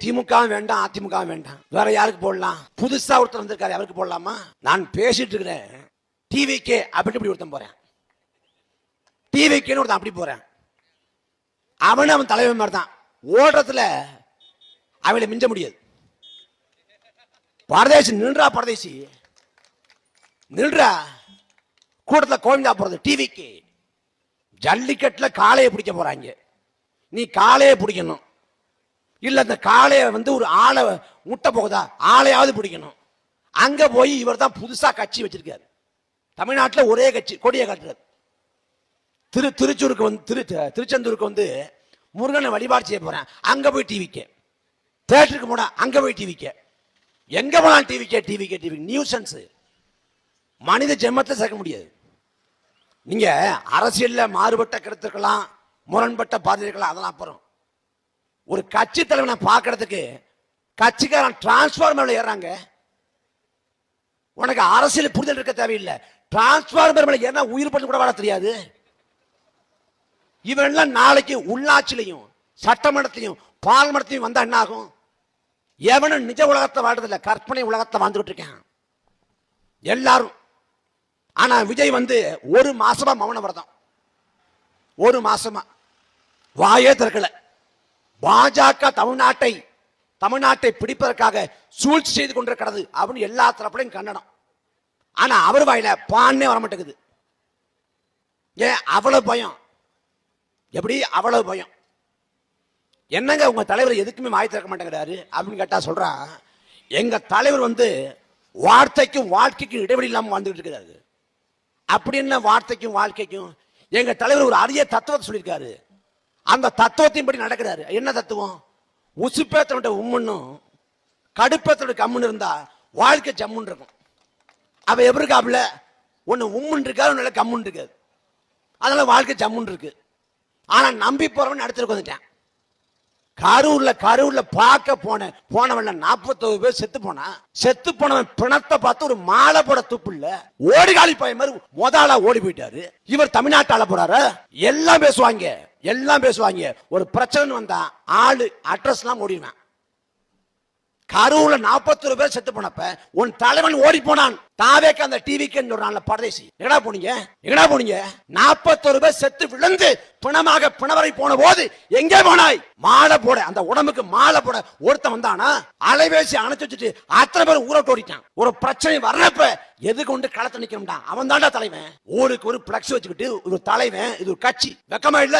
திமுக வேண்டாம், அதிமுக வேண்டாம், வேற யாருக்கு போடலாம்? புதுசா ஒருத்தர் வந்திருக்காரு, அவருக்கு போடலாமா? நான் பேசிட்டு இருக்கிறேன். டிவிகே அப்படி ஒருத்தன் போறேன், டிவிகேன்னு ஒருத்தன் அப்படி போறேன். அவன் தலைவன் மாதிரி தான். ஓடுறதுல அவளை மிஞ்ச முடியாது. பரதேசி நின்றா, பரதேசி நின்றா. கூட்டத்தில் கோவிந்தா போறது டிவிக்கு. ஜல்லிக்கட்டுல காளையை பிடிக்க போறாங்க. நீ காளையை பிடிக்கணும், இல்ல இந்த காளைய ஒரு ஆளை முட்டை போகுதா, ஆளையாவது பிடிக்கணும். அங்க போய் இவர் தான் புதுசா கட்சி வச்சிருக்காரு. தமிழ்நாட்டில் ஒரே கட்சி கொடியை காட்டுறாரு. திருச்செந்தூருக்கு முருகனை வழிபாடு செய்ய போறேன், அங்க போய் டிவிக்கு. தியேட்டருக்கு போனா அங்க போய் டிவிக்கு. எங்க போனாலும் டிவிக்கு டிவிக்கு டிவி. நியூசன்ஸ். மனித ஜென்மத்தை சேர்க்க முடியாது. நீங்க அரசியல்ல மாறுபட்ட கருத்துக்கலாம், முரண்பட்ட பாதைக்கலாம், அதெல்லாம் அப்புறம். ஒரு கட்சி தலைவனை பார்க்கறதுக்கு கட்சிக்காரன் டிரான்ஸ்பார்மர்ல ஏறாங்க. உனக்கு அரசியல் புரிதல் இருக்க தேவையில்லை. டிரான்ஸ்பார்மர் மேல ஏன்னா உயிர் பண்ண கூட வாழ தெரியாது. இவன் நாளைக்கு உள்ளாட்சியிலையும் சட்டமன்றத்தையும் பார்லிமெண்ட்லையும் வந்தா என்ன ஆகும்? எவனும் நிஜ உலகத்தை வாழ்றதில்ல, கற்பனை உலகத்தை வாழ்ந்துட்டு இருக்கான் எல்லாரும். ஆனா விஜய் ஒரு மாசமா மௌன விரதம். ஒரு மாசமா வாயே திறக்கல. பாஜக தமிழ்நாட்டை பிடிப்பதற்காக சூழ்ச்சி செய்து கொண்டிருக்கிறது அப்படின்னு எல்லா தரப்புலையும் கண்டனம். ஆனா அவர் வாயில பான்னே வர மாட்டேங்குது. ஏன் அவ்வளவு பயம்? எப்படி அவ்வளவு பயம்? என்னங்க உங்க தலைவர் எதுக்குமே வாய் திறக்க மாட்டேங்கிறாரு அப்படின்னு கேட்டா சொல்றான், எங்க தலைவர் வார்த்தைக்கும் வாழ்க்கைக்கும் இடைவெளி இல்லாம வாழ்ந்துட்டு இருக்கிறாரு. அப்படின்னு வார்த்தைக்கும் வாழ்க்கைக்கும் எங்க தலைவர் ஒரு அரிய தத்துவத்தை சொல்லியிருக்காரு. அந்த தத்துவத்தின் படி நடக்கிறாரு. என்ன தத்துவம்? உசுப்பேத்தோட உம்முன்னும் கடுப்பேத்தோட கம்முன்னு இருந்தா வாழ்க்கை ஜம்முன்னு இருக்கும். அவ எப்படி இருக்காப்புல? ஒன்னு உம்முன்னு இருக்காது, ஒன்னு கம்முன்னு இருக்காது. அதனால வாழ்க்கை ஜம்முன்னு இருக்கு. ஆனா நம்பி போறவன் அடுத்து வந்துட்டேன். கரூர்ல பார்க்க போனவன் 41 பேர் செத்து போனவன் பிணத்தை பார்த்து ஒரு மாலை போட துப்பு இல்ல. ஓடிகாலி பைய மாதிரி முதலா ஓடி போயிட்டாரு. இவர் தமிழ்நாட்டால போறாரு. எல்லாம் பேசுவாங்க. ஒரு பிரச்சனை வந்தா ஆளு அட்ரஸ் எல்லாம் ஓடிடுவேன். கரூர்ல 41 பேர் செத்து போனப்ப உன் தலைவன் ஓடி போனான். தாவேக்கு அந்த டிவிக்கு சொல்றான்ல பரதேசி. எங்கடா போனீங்க? 41 பேர் செத்து விழுந்து பிணவரை போன போது எங்கே போனாய்? மாலை போட, அந்த உடம்புக்கு மாலை போட ஒருத்தன் வந்தானா? அலைபேசி அணைச்சு வச்சுட்டு அத்தனை பேர் ஊரை ஓடிட்டான். ஒரு பிரச்சனை வர்றப்ப எது கொண்டு களத்தை நிக்கணும்டா, அவன் தாண்டா தலைவன். ஊருக்கு ஒரு பிளக்ஸ் வச்சுக்கிட்டு ஒரு தலைவன், இது ஒரு கட்சி. வெக்கமா இல்ல?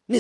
நீ